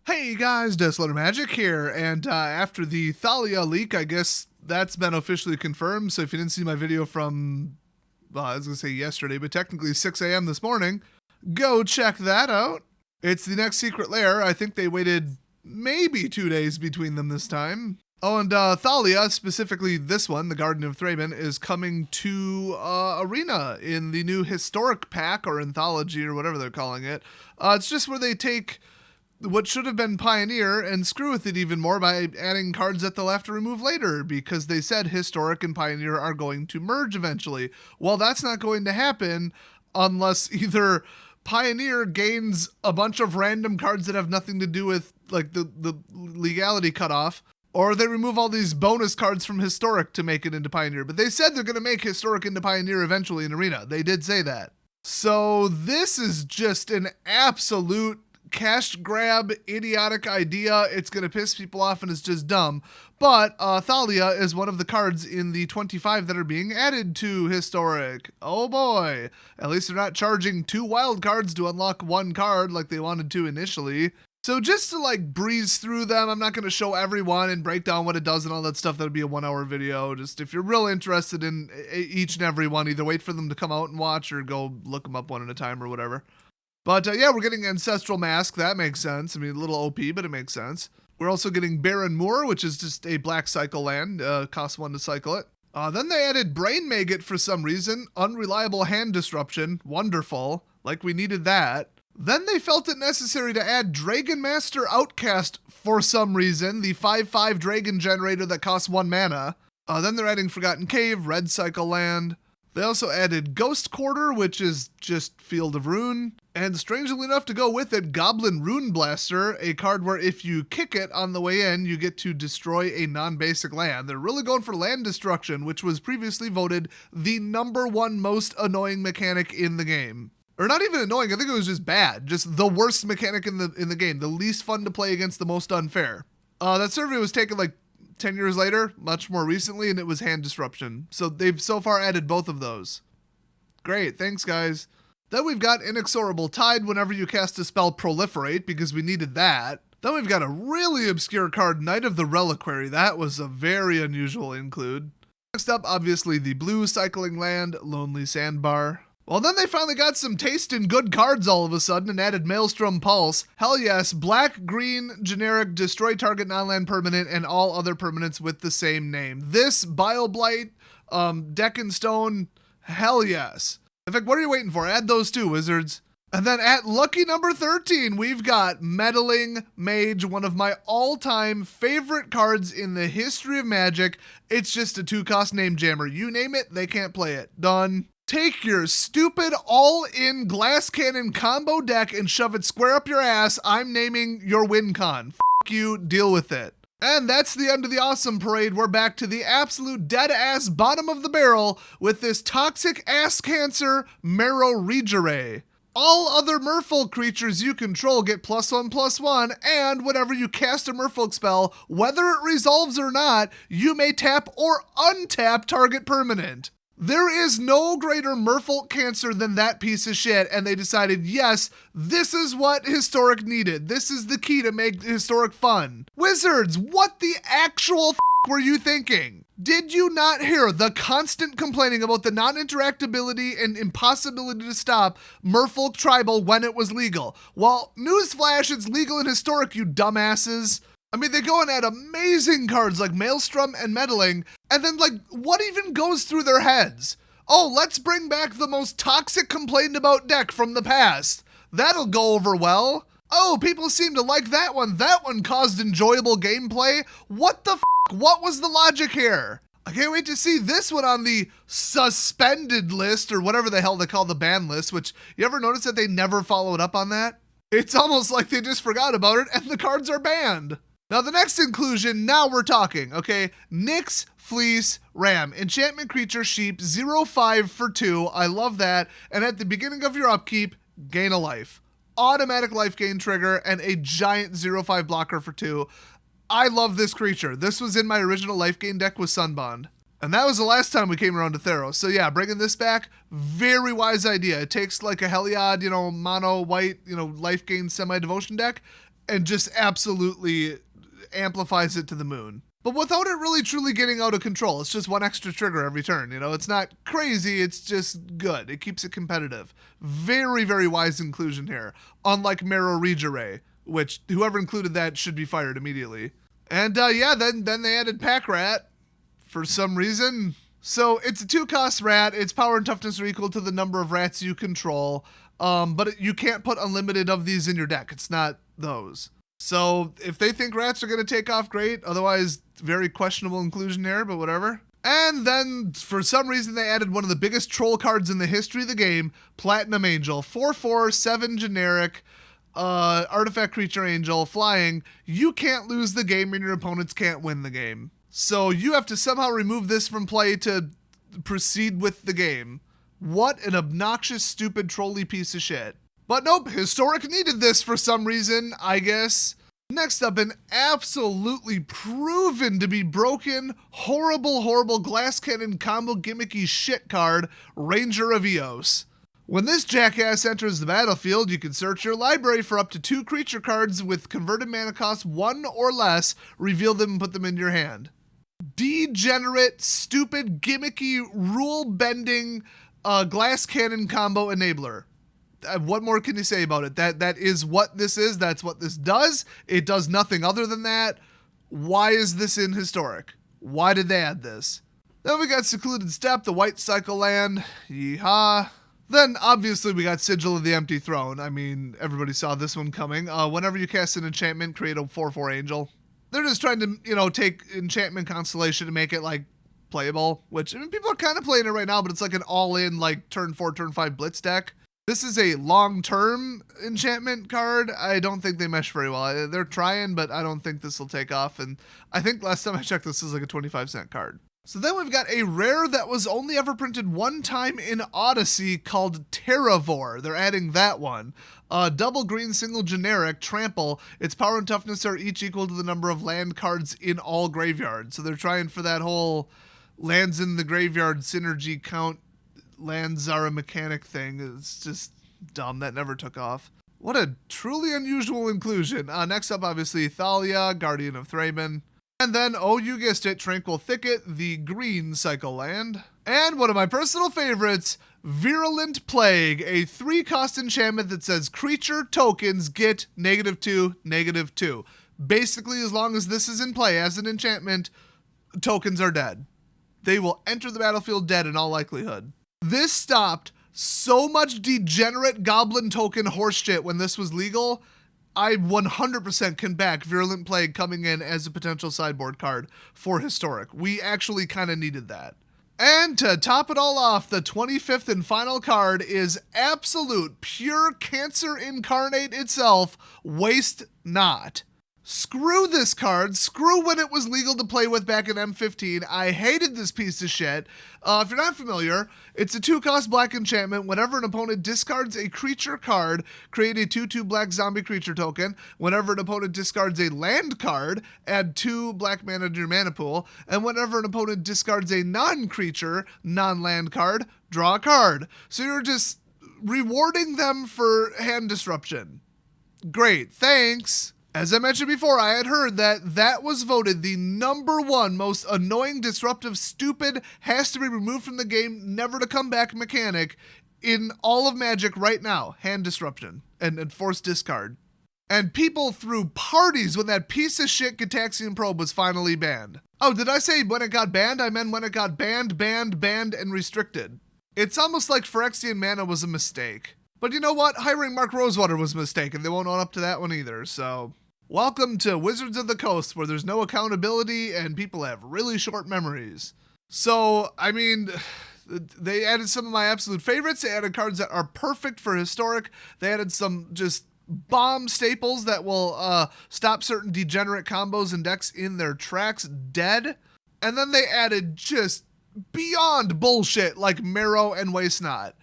Hey guys, Desolator Magic here, and after the Thalia leak, I guess that's been officially confirmed, so if you didn't see my video from, I was going to say yesterday, but technically 6 a.m. this morning, go check that out. It's the next secret lair. I think they waited maybe 2 days between them this time. Oh, and Thalia, specifically this one, the Garden of Thraben, is coming to Arena in the new Historic Pack, or Anthology, or whatever they're calling it. It's just where they take what should have been Pioneer and screw with it even more by adding cards that they'll have to remove later, because they said Historic and Pioneer are going to merge eventually. Well, that's not going to happen unless either Pioneer gains a bunch of random cards that have nothing to do with like the legality cutoff, or they remove all these bonus cards from Historic to make it into Pioneer. But they said they're going to make Historic into Pioneer eventually in Arena. They did say that. So this is just an absolute cash grab, idiotic idea. It's going to piss people off and it's just dumb. But Thalia is one of the cards in the 25 that are being added to Historic. Oh boy. At least they're not charging 2 wild cards to unlock 1 card like they wanted to initially. So just to like breeze through them, I'm not going to show everyone and break down what it does and all that stuff. That'll be a 1-hour video. Just if you're real interested in each and every one, either wait for them to come out and watch or go look them up one at a time or whatever. But yeah, we're getting Ancestral Mask. That makes sense. I mean, a little OP, but it makes sense. We're also getting Barren Moor, which is just a black cycle land. Costs 1 to cycle it. Then they added Brain Maggot for some reason. Unreliable Hand Disruption. Wonderful. Like we needed that. Then they felt it necessary to add Dragon Master Outcast for some reason. The 5/5 dragon generator that costs 1 mana. Then they're adding Forgotten Cave, red cycle land. They also added Ghost Quarter, which is just Field of Ruin. And strangely enough to go with it, Goblin Rune Blaster, a card where if you kick it on the way in, you get to destroy a non-basic land. They're really going for land destruction, which was previously voted the #1 most annoying mechanic in the game. Or not even annoying, I think it was just bad. Just the worst mechanic in the game. The least fun to play against, the most unfair. That survey was taken like 10 years later, much more recently, and it was Hand Disruption. So they've so far added both of those. Great, thanks guys. Then we've got Inexorable Tide whenever you cast a spell Proliferate, because we needed that. Then we've got a really obscure card, Knight of the Reliquary. That was a very unusual include. Next up, obviously, the blue cycling land, Lonely Sandbar. Well, then they finally got some taste in good cards all of a sudden and added Maelstrom Pulse. Hell yes, black, green, generic, destroy target non-land permanent and all other permanents with the same name. This, Bioblight, Deck and Stone, hell yes. In fact, what are you waiting for? Add those 2, Wizards. And then at lucky number 13, we've got Meddling Mage, one of my all-time favorite cards in the history of Magic. It's just a 2-cost name jammer. You name it, they can't play it. Done. Take your stupid all-in glass cannon combo deck and shove it square up your ass. I'm naming your win con. F*** you, deal with it. And that's the end of the awesome parade. We're back to the absolute dead-ass bottom of the barrel with this toxic ass cancer Marrow Regere. All other merfolk creatures you control get +1/+1, and whenever you cast a merfolk spell, whether it resolves or not, you may tap or untap target permanent. There is no greater merfolk cancer than that piece of shit, and they decided, yes, this is what Historic needed. This is the key to make Historic fun. Wizards, what the actual f*** were you thinking? Did you not hear the constant complaining about the non-interactability and impossibility to stop Merfolk Tribal when it was legal? Well, newsflash, it's legal in Historic, you dumbasses. I mean, they go and add amazing cards like Maelstrom and Meddling, and then, like, what even goes through their heads? Oh, let's bring back the most toxic complained about deck from the past. That'll go over well. Oh, people seem to like that one. That one caused enjoyable gameplay. What the f***? What was the logic here? I can't wait to see this one on the suspended list, or whatever the hell they call the ban list, which, you ever notice that they never followed up on that? It's almost like they just forgot about it and the cards are banned. Now the next inclusion, now we're talking, okay? Nyx, Fleece, Ram, enchantment creature, sheep, 0/5 for 2, I love that, and at the beginning of your upkeep, gain a life. Automatic life gain trigger, and a giant 0/5 blocker for 2. I love this creature. This was in my original life gain deck with Sunbond. And that was the last time we came around to Theros. So yeah, bringing this back, very wise idea. It takes like a Heliod, mono white, life gain semi-devotion deck, and just absolutely amplifies it to the moon. But without it really truly getting out of control. It's just one extra trigger every turn. You know, it's not crazy. It's just good. It keeps it competitive. Very, very wise inclusion here. Unlike Marrow Regeray, which whoever included that should be fired immediately. And then they added Pack Rat for some reason. So it's a 2-cost rat. Its power and toughness are equal to the number of rats you control. But you can't put unlimited of these in your deck. It's not those. So if they think rats are going to take off, great. Otherwise, very questionable inclusion there, but whatever. And then, for some reason, they added one of the biggest troll cards in the history of the game, Platinum Angel. 4/4, 7 generic, artifact creature angel, flying. You can't lose the game and your opponents can't win the game. So you have to somehow remove this from play to proceed with the game. What an obnoxious, stupid, trolly piece of shit. But nope, Historic needed this for some reason, I guess. Next up, an absolutely proven to be broken, horrible glass cannon combo gimmicky shit card, Ranger of Eos. When this jackass enters the battlefield, you can search your library for up to 2 creature cards with converted mana cost 1 or less, reveal them and put them in your hand. Degenerate, stupid, gimmicky, rule-bending glass cannon combo enabler. What more can you say about it? That is what this is. That's what this does. It does nothing other than that. Why is this in Historic? Why did they add this? Then we got Secluded Steppe, the white cycle land. Yeehaw. Then, obviously, we got Sigil of the Empty Throne. I mean, everybody saw this one coming. Whenever you cast an enchantment, create a 4/4 angel. They're just trying to, take Enchantment Constellation to make it, playable. Which, I mean, people are kind of playing it right now, but it's like an all-in, turn 4, turn 5 blitz deck. This is a long-term enchantment card. I don't think they mesh very well. They're trying, but I don't think this will take off. And I think last time I checked, this is like a 25-cent card. So then we've got a rare that was only ever printed one time in Odyssey called Terravore. They're adding that one. Double green, single generic, trample. Its power and toughness are each equal to the number of land cards in all graveyards. So they're trying for that whole lands in the graveyard synergy count. Lands are a mechanic thing. It's just dumb. That never took off. What a truly unusual inclusion. Next up, obviously, Thalia, Guardian of Thraben. And then, oh, you guessed it, Tranquil Thicket, the green cycle land. And one of my personal favorites, Virulent Plague, a 3-cost enchantment that says creature tokens get -2, -2. Basically, as long as this is in play as an enchantment, tokens are dead. They will enter the battlefield dead in all likelihood. This stopped so much degenerate goblin token horseshit when this was legal. I 100% can back Virulent Plague coming in as a potential sideboard card for Historic. We actually kind of needed that. And to top it all off, the 25th and final card is absolute pure Cancer Incarnate itself, Waste Not. Screw this card. Screw when it was legal to play with back in M15. I hated this piece of shit. If you're not familiar, it's a 2-cost black enchantment. Whenever an opponent discards a creature card, create a 2/2 black zombie creature token. Whenever an opponent discards a land card, add 2 black mana to your mana pool. And whenever an opponent discards a non-creature, non-land card, draw a card. So you're just rewarding them for hand disruption. Great, thanks. As I mentioned before, I had heard that was voted the #1 most annoying, disruptive, stupid, has to be removed from the game, never to come back mechanic in all of Magic right now. Hand disruption and forced discard. And people threw parties when that piece of shit Gitaxian Probe was finally banned. Oh, did I say when it got banned? I meant when it got banned, and restricted. It's almost like Phyrexian Mana was a mistake. But you know what? Hiring Mark Rosewater was a mistake, and they won't own up to that one either, so... Welcome to Wizards of the Coast, where there's no accountability and people have really short memories. So, I mean, they added some of my absolute favorites. They added cards that are perfect for Historic. They added some just bomb staples that will stop certain degenerate combos and decks in their tracks dead. And then they added just beyond bullshit like Marrow and Waste Not,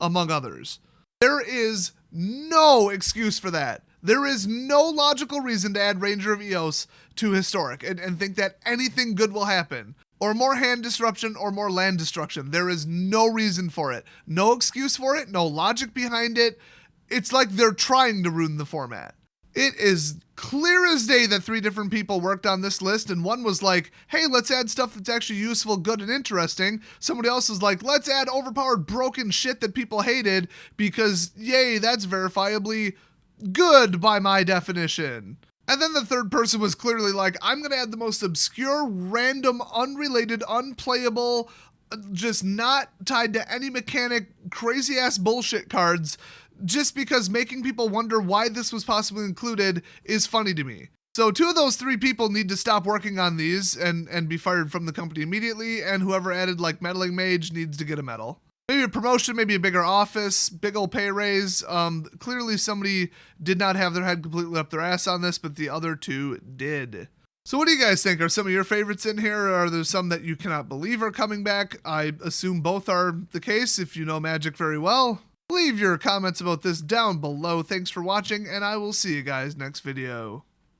among others. There is no excuse for that. There is no logical reason to add Ranger of Eos to Historic and think that anything good will happen. Or more hand disruption or more land destruction. There is no reason for it. No excuse for it, no logic behind it. It's like they're trying to ruin the format. It is clear as day that 3 different people worked on this list, and one was like, hey, let's add stuff that's actually useful, good, and interesting. Somebody else is like, let's add overpowered broken shit that people hated because, yay, that's verifiably good by my definition. And then the third person was clearly like, I'm going to add the most obscure, random, unrelated, unplayable, just not tied to any mechanic, crazy ass bullshit cards, just because making people wonder why this was possibly included is funny to me. So 2 of those 3 people need to stop working on these and be fired from the company immediately, and whoever added like meddling mage needs to get a medal. Maybe a promotion, maybe a bigger office, big old pay raise. Clearly somebody did not have their head completely up their ass on this, but the other 2 did. So what do you guys think? Are some of your favorites in here, or are there some that you cannot believe are coming back? I assume both are the case if you know Magic very well. Leave your comments about this down below. Thanks for watching, and I will see you guys next video.